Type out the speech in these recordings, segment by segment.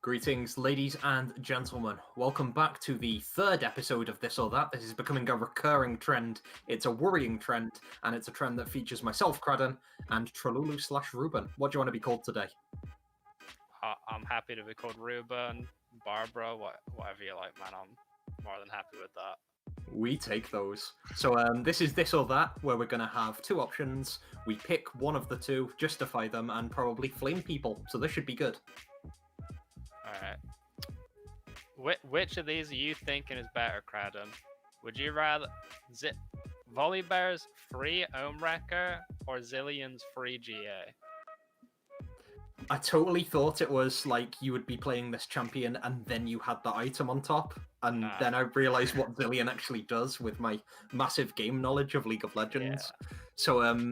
Greetings, ladies and gentlemen. Welcome back to the third episode of This or That. This is becoming a recurring trend. It's a worrying trend, and it's a trend that features myself, Cradden, and Tralulu/Ruben. What do you want to be called today? I'm happy to be called Ruben, Barbara, whatever you like, man. I'm more than happy with that. We take those. So this is This or That, where we're going to have two options. We pick one of the two, justify them, and probably flame people. So this should be good. Alright. Which of these are you thinking is better, Cradden? Would you rather Volibear's free Ohm Wrecker or Zillion's free GA? I totally thought it was like you would be playing this champion and then you had the item on top. And then I realized what Zillion actually does with my massive game knowledge of League of Legends. Yeah. So,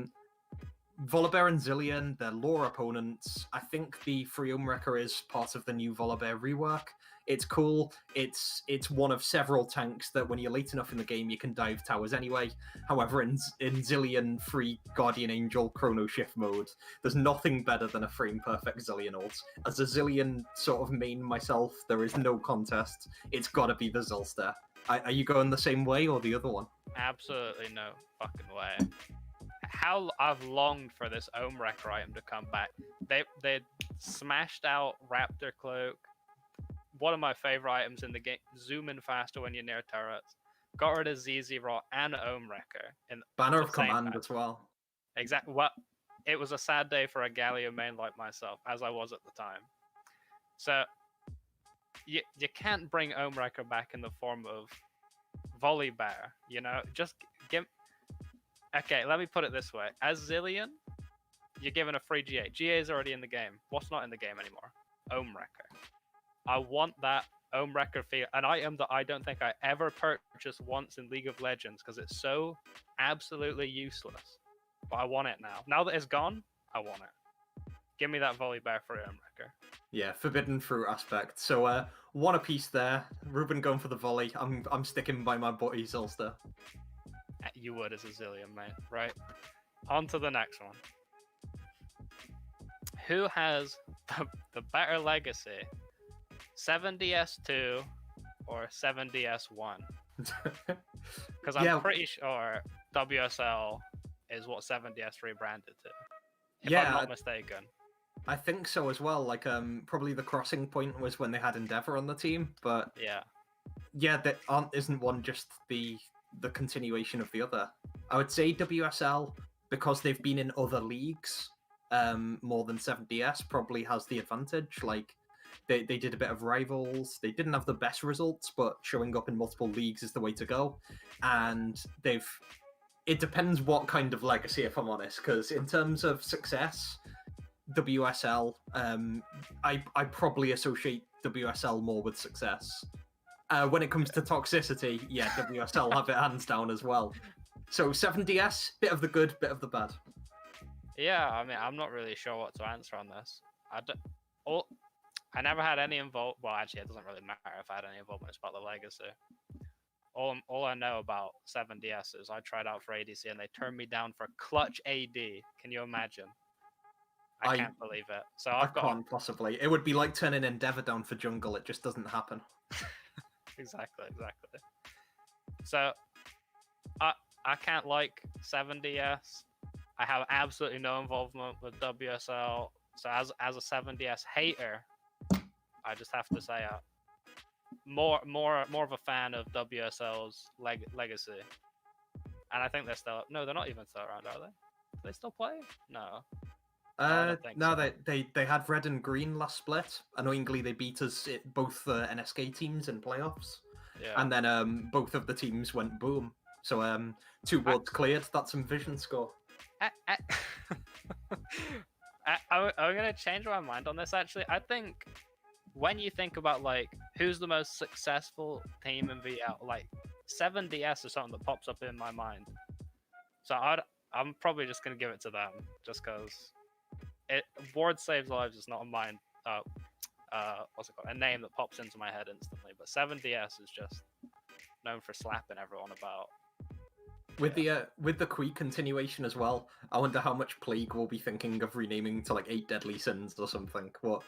Volibear and Zillion, they're lore opponents. I think the free Ohm Wrecker is part of the new Volibear rework. It's cool. It's one of several tanks that when you're late enough in the game, you can dive towers anyway. However, in Zillion free Guardian Angel Chrono Shift mode, there's nothing better than a frame-perfect Zillion ult. As a Zillion sort of main myself, there is no contest. It's gotta be the Zilster. Are you going the same way or the other one? Absolutely no fucking way. How I've longed for this Ohm Wrecker item to come back. They smashed out Raptor Cloak, one of my favorite items in the game. Zoom in faster when you're near turrets. Got rid of ZZ Raw and Ohm Wrecker. Banner of Command as well. Exactly. Well, it was a sad day for a Galio main like myself, as I was at the time. So you can't bring Ohm Wrecker back in the form of Volibear. You know, just give. Okay, let me put it this way. As Zillion, you're given a free GA. GA is already in the game. What's not in the game anymore? Ohm Wrecker. I want that Ohm Wrecker feel. An item that I don't think I ever purchased once in League of Legends because it's so absolutely useless. But I want it now. Now that it's gone, I want it. Give me that Volibear for Ohm Wrecker. Yeah, forbidden fruit aspect. So one apiece there. Ruben going for the volley. I'm sticking by my buddy Zilster. You would as a Zillion, mate. Right. On to the next one. Who has the better legacy? 7DS2 or 7DS1? Because I'm pretty sure WSL is what 7DS rebranded to. If I'm not mistaken. I think so as well. Like, probably the crossing point was when they had Endeavor on the team, but yeah, that isn't one just the continuation of the other. I would say WSL, because they've been in other leagues more than 7DS, probably has the advantage. Like, they did a bit of rivals. They didn't have the best results, but showing up in multiple leagues is the way to go. And it depends what kind of legacy, if I'm honest, because in terms of success, WSL, I probably associate WSL more with success. When it comes to toxicity, yeah, WSL have it hands down as well. So 7DS, bit of the good, bit of the bad. Yeah, I mean, I'm not really sure what to answer on this. I never had any involvement. Well, actually, it doesn't really matter if I had any involvement. It's about the legacy. All I know about 7DS is I tried out for ADC and they turned me down for clutch AD. Can you imagine? I can't believe it. So I can't possibly. It would be like turning Endeavor down for jungle. It just doesn't happen. Exactly. So, I can't like 7DS. I have absolutely no involvement with WSL. So as a 7DS hater, I just have to say more of a fan of WSL's legacy. And I think they're still. No, they're not even still around, are they? Do they still play? No. No, they had red and green last split. Annoyingly, they beat us both NSK teams in playoffs. Yeah. And then both of the teams went boom. So 2 wards cleared. That's some vision score. I'm going to change my mind on this, actually. I think when you think about, like, who's the most successful team in VL, like, 7DS is something that pops up in my mind. So I'm probably just going to give it to them, just because... Ward Saves Lives is not what's it called? A name that pops into my head instantly. But 7DS is just known for slapping everyone about. With the Queek continuation as well, I wonder how much Plague will be thinking of renaming to like 8 Deadly Sins or something. What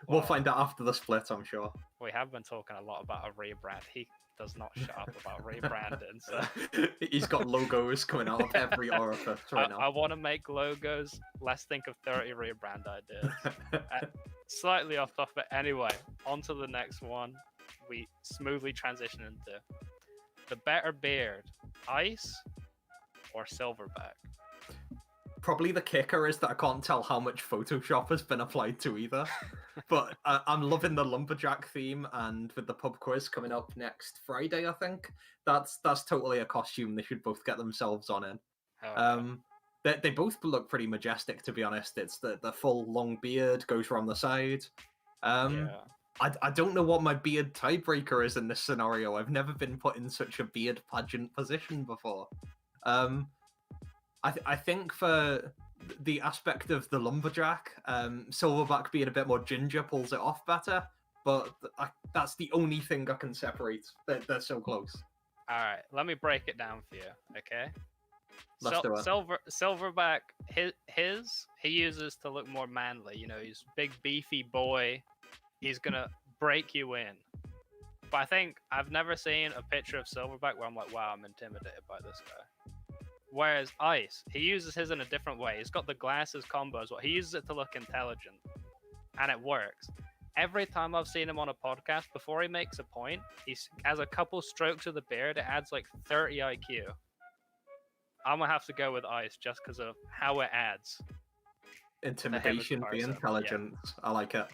We'll find out after the split, I'm sure. We have been talking a lot about a rebrand. He does not shut up about rebranding. So he's got logos coming out of every orifice right now. I want to make logos. Let's think of 30 rebrand ideas. Slightly off topic, but anyway, on to the next one. We smoothly transition into the better beard, Ice or Silverback? Probably the kicker is that I can't tell how much Photoshop has been applied to either. But I'm loving the lumberjack theme, and with the pub quiz coming up next Friday, I think that's totally a costume they should both get themselves on in. They both look pretty majestic, to be honest. It's the full long beard goes around the side. I don't know what my beard tiebreaker is in this scenario. I've never been put in such a beard pageant position before. I think for the aspect of the lumberjack, Silverback being a bit more ginger pulls it off better, but that's the only thing I can separate. They're so close. All right, let me break it down for you, okay? Let's do it. Silverback, he uses to look more manly. You know, he's big beefy boy. He's gonna break you in. But I think I've never seen a picture of Silverback where I'm like, wow, I'm intimidated by this guy. Whereas Ice, he uses his in a different way. He's got the glasses combo as well. He uses it to look intelligent, and it works. Every time I've seen him on a podcast, before he makes a point, he has a couple strokes of the beard. It adds like 30 IQ. I'm gonna have to go with Ice just because of how it adds. Intimidation, the intelligence. Yeah. I like it.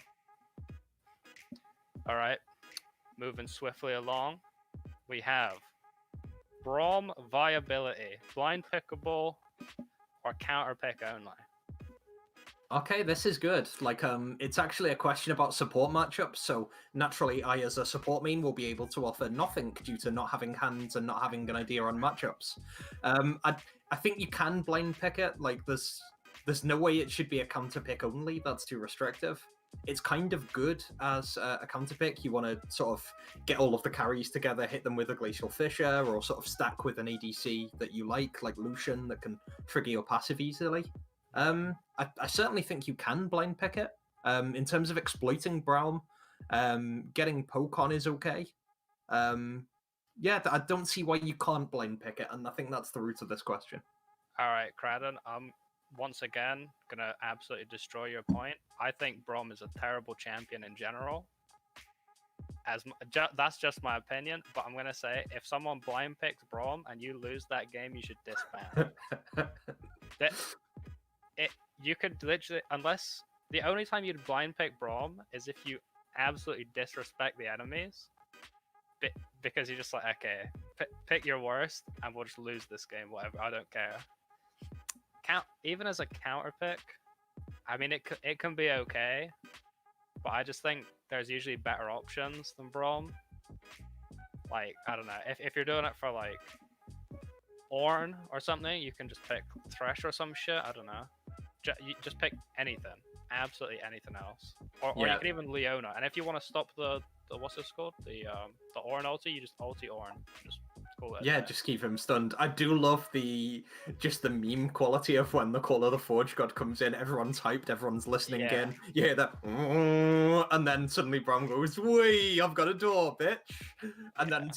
All right, moving swiftly along, we have Braum viability, blind pickable, or counter pick only. Okay, this is good. Like, it's actually a question about support matchups. So naturally, I, as a support main, will be able to offer nothing due to not having hands and not having an idea on matchups. I think you can blind pick it. Like, there's no way it should be a counter pick only. That's too restrictive. It's kind of good as a counter pick. You want to sort of get all of the carries together, hit them with a Glacial Fissure, or sort of stack with an ADC that you like Lucian, that can trigger your passive easily. I certainly think you can blind pick it. In terms of exploiting Braum, getting poke on is okay. Yeah, I don't see why you can't blind pick it, and I think that's the root of this question. All right, Cradden, I'm once again gonna absolutely destroy your point. I think Braum is a terrible champion in general. That's just my opinion, but I'm gonna say if someone blind picks Braum and you lose that game, you should disband. You could literally, unless the only time you'd blind pick Braum is if you absolutely disrespect the enemies, because you're just like, okay, pick your worst, and we'll just lose this game. Whatever, I don't care. Even as a counter pick, I mean, it can be okay, but I just think there's usually better options than Braum. Like, I don't know, if you're doing it for like Ornn or something, you can just pick Thresh or some shit. I don't know. You just pick anything, absolutely anything else, or you can even Leona. And if you want to stop the what's this called, the Ornn ulti, you just ulti Ornn. Just call it. Yeah, just keep him stunned. I do love the meme quality of when the Call of the Forge God comes in. Everyone's hyped, everyone's listening in. You hear that, and then suddenly Braum goes, "Wait, I've got a door, bitch!" And then.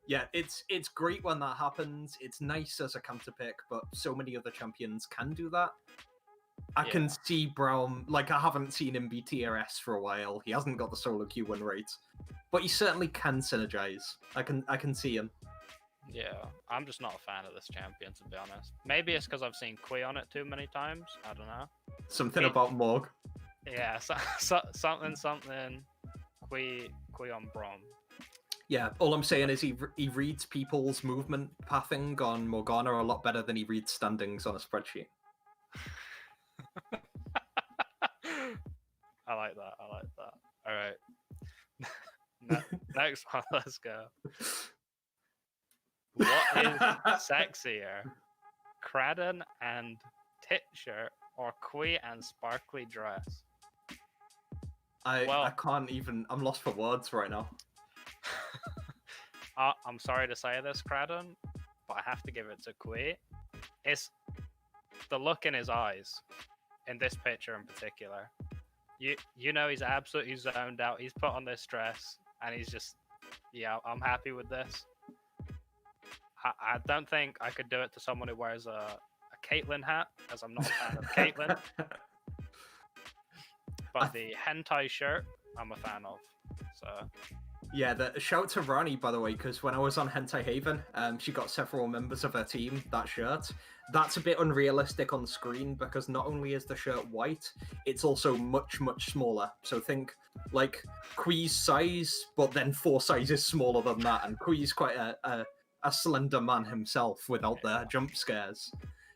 Yeah, it's great when that happens. It's nice as a counter pick, but so many other champions can do that. I can see Braum, like, I haven't seen him be tier S for a while. He hasn't got the solo queue win rate, but he certainly can synergize. I can see him. Yeah, I'm just not a fan of this champion, to be honest. Maybe it's because I've seen Kui on it too many times. I don't know. Something about Morg. Yeah, something. Kui on Braum. Yeah, all I'm saying is he reads people's movement pathing on Morgana a lot better than he reads standings on a spreadsheet. I like that. All right. Next one, let's go. What is sexier? Cradden and Titcher, or Kui and Sparkly Dress? I can't even... I'm lost for words right now. I'm sorry to say this, Cradden, but I have to give it to Kui. It's the look in his eyes, in this picture in particular. you know he's absolutely zoned out. He's put on this dress, and he's just, yeah, I'm happy with this. I don't think I could do it to someone who wears a Caitlyn hat, as I'm not a fan of Caitlyn. But the hentai shirt, I'm a fan of. So yeah, shout to Rani, by the way, because when I was on Hentai Haven, she got several members of her team that shirt. That's a bit unrealistic on screen because not only is the shirt white, it's also much, much smaller. So think like Quee's size, but then 4 sizes smaller than that. And Quee's quite a slender man himself without the jump scares.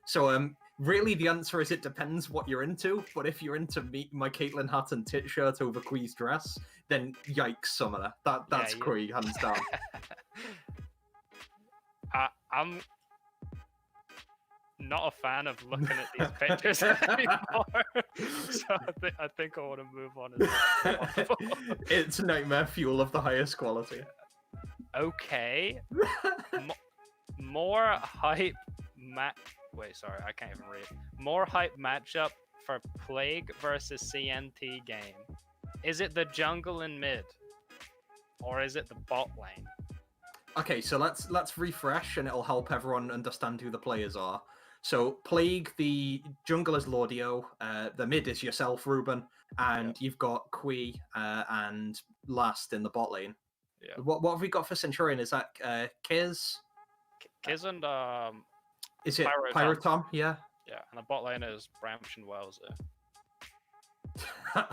So really the answer is it depends what you're into, but if you're into my Caitlyn hat and tit shirt over Quee's dress, then yikes, Summoner. That's Quee, hands down. I'm not a fan of looking at these pictures anymore, so I think I want to move on as soon as possible. It's nightmare fuel of the highest quality. Okay. More hype Wait, sorry, I can't even read. More hype matchup for Plague versus CNT game. Is it the jungle and mid? Or is it the bot lane? Okay, so let's refresh and it'll help everyone understand who the players are. So Plague, the jungle is Lordio, the mid is yourself, Ruben, and you've got Quee and Last in the bot lane. Yeah. What have we got for Centurion? Is that Kiz? Kiz and is it Pyrotom? Yeah. Yeah, and the bot lane is Bramsh and Wells.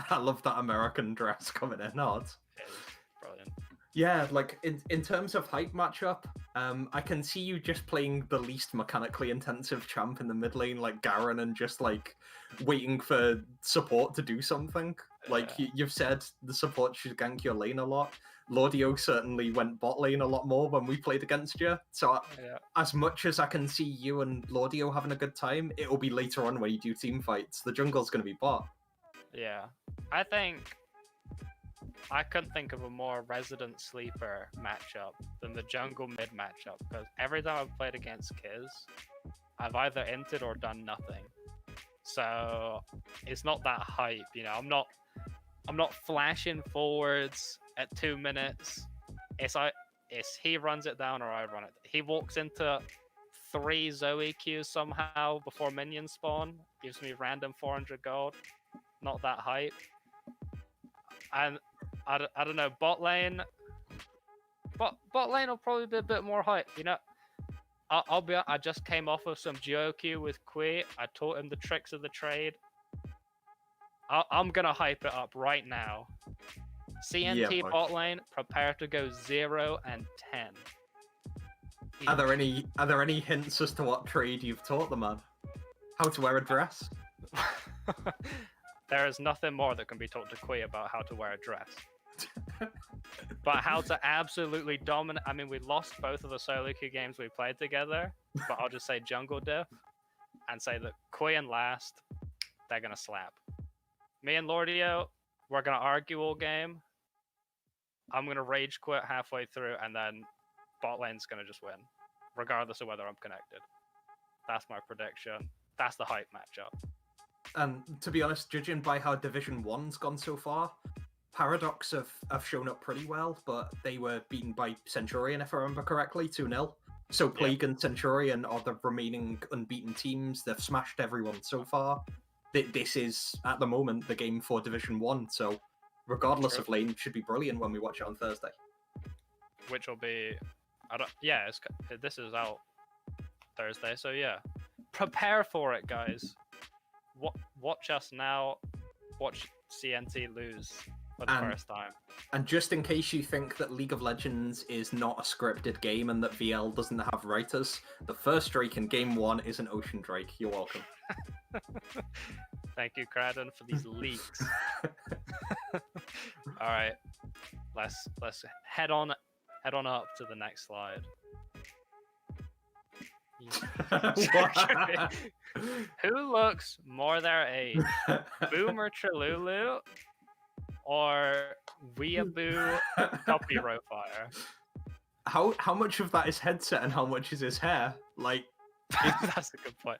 I love that American dress coming in hard. It is brilliant. Yeah, like in terms of hype matchup, I can see you just playing the least mechanically intensive champ in the mid lane, like Garen, and just like waiting for support to do something. Like you've said, the support should gank your lane a lot. Lordio certainly went bot lane a lot more when we played against you. So as much as I can see you and Lordio having a good time, it'll be later on when you do team fights. The jungle's going to be bot. Yeah, I think I couldn't think of a more resident sleeper matchup than the jungle mid matchup, because every time I've played against Kiz, I've either entered or done nothing. So it's not that hype, you know. I'm not flashing forwards at 2 minutes. It's he runs it down or I run it. He walks into 3 Zoe Qs somehow before minions spawn, gives me random 400 gold. Not that hype. And I don't know, bot lane will probably be a bit more hype, you know. I just came off of some GOQ with Quee. I taught him the tricks of the trade. I'm gonna hype it up right now. CNT bot lane, prepare to go 0 and 10. Are there any hints as to what trade you've taught the man? How to wear a dress? There is nothing more that can be taught to Quee about how to wear a dress. But how to absolutely dominate. I mean, we lost both of the solo queue games we played together, but I'll just say jungle diff and say that Quee and Last, they're gonna slap. Me and Lordio, we're gonna argue all game. I'm gonna rage quit halfway through, and then bot lane's gonna just win, regardless of whether I'm connected. That's my prediction. That's the hype matchup. And to be honest, judging by how Division 1's gone so far, Paradox have shown up pretty well, but they were beaten by Centurion, if I remember correctly, 2-0. So Plague and Centurion are the remaining unbeaten teams. They've smashed everyone so far. This is, at the moment, the game for Division 1, so regardless of lane, it should be brilliant when we watch it on Thursday. Which will be... this is out Thursday, so yeah. Prepare for it, guys. Watch us now. Watch CNT lose for the first time. And just in case you think that League of Legends is not a scripted game and that VL doesn't have writers, the first Drake in Game 1 is an Ocean Drake. You're welcome. Thank you, Cradden, for these leaks. All right, let's head on up to the next slide. Who looks more their age, Boomer Trelulu or Weeaboo Copyro Fire? How much of that is headset and how much is his hair? Like, that's a good point.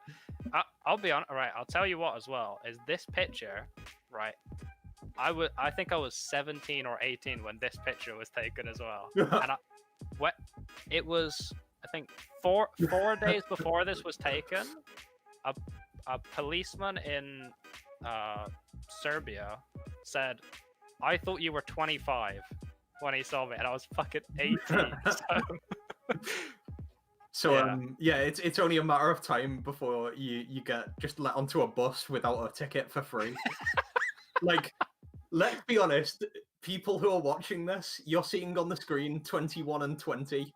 I'll be honest. Right, I'll tell you what as well is this picture. Right, I think I was 17 or 18 when this picture was taken as well. And it was, I think, four days before this was taken, a policeman in Serbia said, "I thought you were 25 when he saw me, and I was fucking 18." So it's only a matter of time before you get just let onto a bus without a ticket for free. Like, let's be honest, people who are watching this, you're seeing on the screen 21 and 20.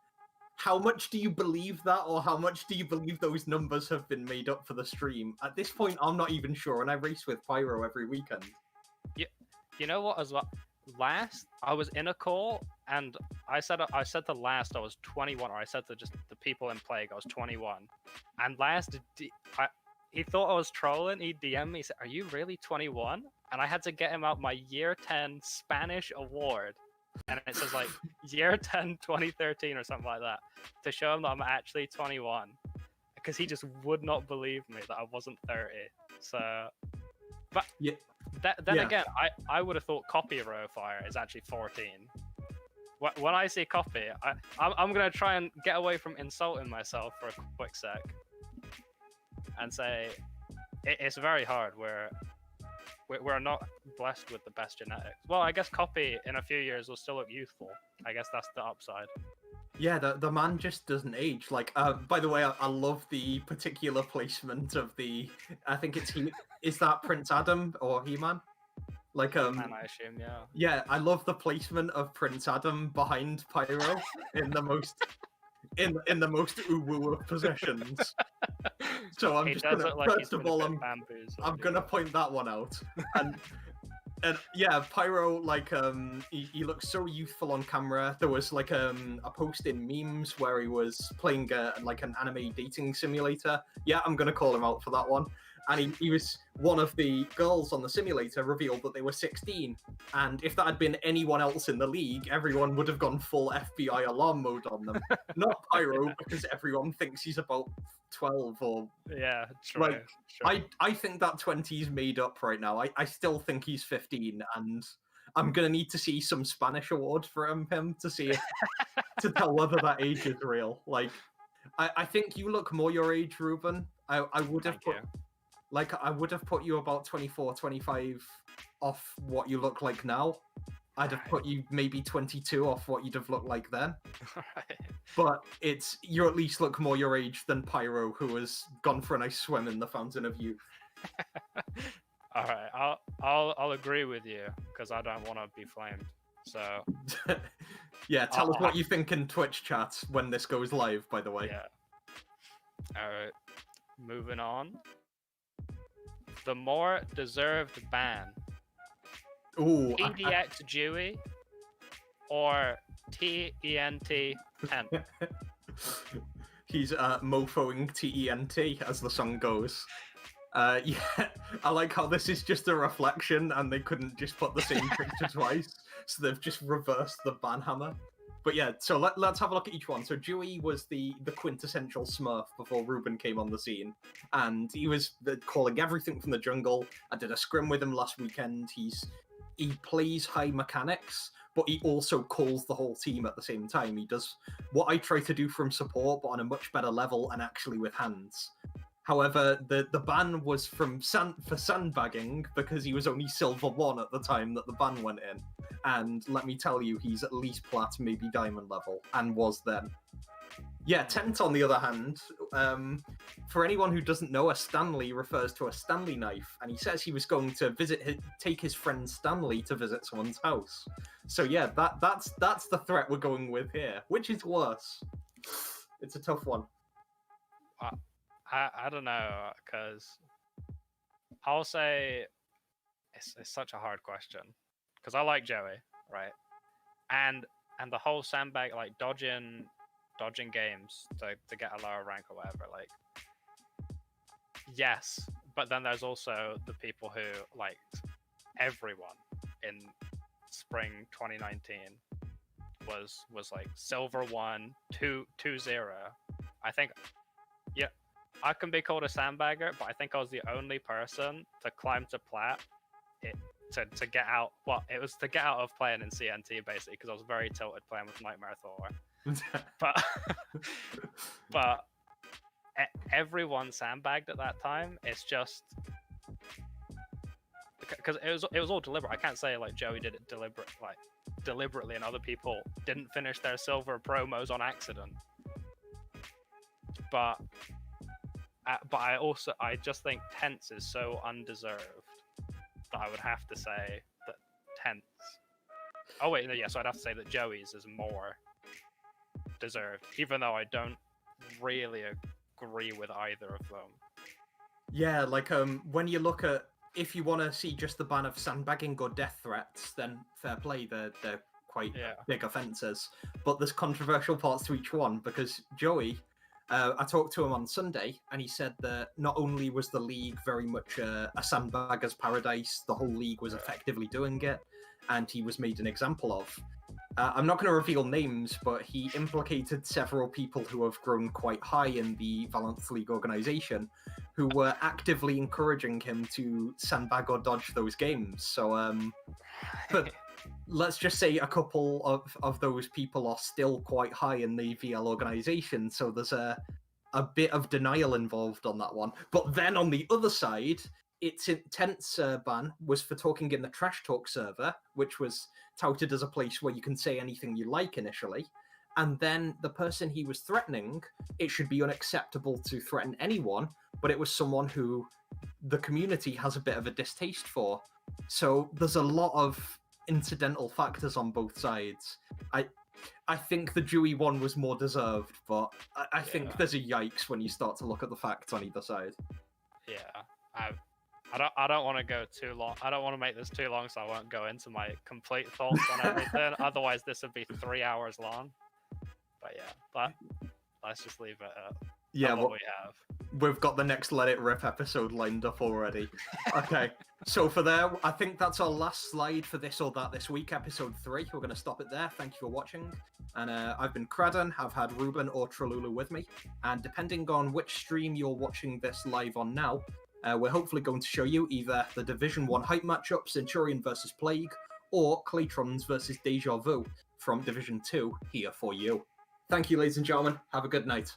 How much do you believe that, or how much do you believe those numbers have been made up for the stream? At this point, I'm not even sure, and I race with Pyro every weekend. You know what, as well? Last, I was in a call, and I said to Last I was 21, or I said to just the people in Plague I was 21. And Last, he thought I was trolling. He DM'd me, he said, "Are you really 21?" And I had to get him out my year 10 Spanish award. And it says like year 10 2013 or something like that, to show him that I'm actually 21, because he just would not believe me that I wasn't 30. So, but yeah. Then again, I would have thought Copy Row Fire is actually 14. When I see Copy, I'm gonna try and get away from insulting myself for a quick sec and say it's very hard. We're not blessed with the best genetics. Well, I guess Copy in a few years will still look youthful. I guess that's the upside. Yeah, the man just doesn't age. Like, by the way, I love the particular placement of the. I think it's is that Prince Adam or He-Man? Like, He-Man, I assume, yeah. Yeah, I love the placement of Prince Adam behind Pyro in the most in the most uwu of positions. So I'm just gonna first of all I'm gonna point that one out. And yeah, Pyro, like he looks so youthful on camera. There was like a post in memes where he was playing like an anime dating simulator. Yeah, I'm gonna call him out for that one. And he was one of the girls on the simulator revealed that they were 16. And if that had been anyone else in the league, everyone would have gone full FBI alarm mode on them. Not Pyro, because everyone thinks he's about 12 or... Yeah, true. Like, I think that 20 is made up right now. I still think he's 15, and I'm going to need to see some Spanish award from him to see if, to tell whether that age is real. Like, I think you look more your age, Ruben. I would have put... Like, I would have put you about 24, 25 off what you look like now. I'd have put you maybe 22 off what you'd have looked like then. But you at least look more your age than Pyro, who has gone for a nice swim in the fountain of youth. All right, I'll agree with you, because I don't want to be flamed. So yeah, tell us what you think in Twitch chat when this goes live, by the way. Yeah. All right, moving on. The more deserved ban. Ooh, TDX Dewey or TENT 10. He's mofoing TENT, as the song goes. Yeah, I like how this is just a reflection and they couldn't just put the same picture twice, so they've just reversed the ban hammer. But yeah, so let's have a look at each one. So Dewey was the quintessential Smurf before Ruben came on the scene, and he was calling everything from the jungle. I did a scrim with him last weekend. He plays high mechanics, but he also calls the whole team at the same time. He does what I try to do from support, but on a much better level and actually with hands. However, the ban was for sandbagging, because he was only Silver 1 at the time that the ban went in. And let me tell you, he's at least Plat, maybe Diamond level, and was then. Yeah, Tent, on the other hand, for anyone who doesn't know, a Stanley refers to a Stanley knife, and he says he was going to take his friend Stanley to visit someone's house. So yeah, that's the threat we're going with here. Which is worse? It's a tough one. I don't know, because I'll say it's such a hard question, because I like Joey, right? And the whole sandbag, like dodging games to get a lower rank or whatever, like, yes, but then there's also the people who, like, everyone in spring 2019 was like Silver 1, 2-0. I think, yeah, I can be called a sandbagger, but I think I was the only person to climb to Plat it to get out. Well, it was to get out of playing in CNT basically because I was very tilted playing with Nightmare Thor. but but everyone sandbagged at that time. It's just because it was all deliberate. I can't say like Joey did it deliberately, and other people didn't finish their silver promos on accident. But I just think Tense is so undeserved that I would have to say that Tense. Oh wait, no, yeah. So I'd have to say that Joey's is more deserved, even though I don't really agree with either of them. Yeah, like when you look at, if you want to see just the ban of sandbagging or death threats, then fair play, they're quite big offences. But there's controversial parts to each one, because Joey, I talked to him on Sunday, and he said that not only was the league very much a sandbagger's paradise, the whole league was effectively doing it, and he was made an example of. I'm not going to reveal names, but he implicated several people who have grown quite high in the Valence League organization, who were actively encouraging him to sandbag or dodge those games. So, but let's just say a couple of those people are still quite high in the VL organization, so there's a bit of denial involved on that one. But then on the other side, its intense ban was for talking in the Trash Talk server, which was touted as a place where you can say anything you like initially. And then the person he was threatening, it should be unacceptable to threaten anyone, but it was someone who the community has a bit of a distaste for. So there's a lot of incidental factors on both sides. I think the Dewey one was more deserved, but I think there's a yikes when you start to look at the facts on either side. Yeah, I don't want to go too long. I don't want to make this too long, so I won't go into my complete thoughts on everything. Otherwise, this would be 3 hours long. But yeah, let's just leave it at what we have. We've got the next Let It Rip episode lined up already. Okay, so for there, I think that's our last slide for This or That This Week, episode 3. We're going to stop it there. Thank you for watching. And I've been Cradden, I've had Ruben or Tralulu with me. And depending on which stream you're watching this live on now, we're hopefully going to show you either the Division 1 hype matchup, Centurion versus Plague, or Claytrons versus Deja Vu from Division 2 here for you. Thank you, ladies and gentlemen. Have a good night.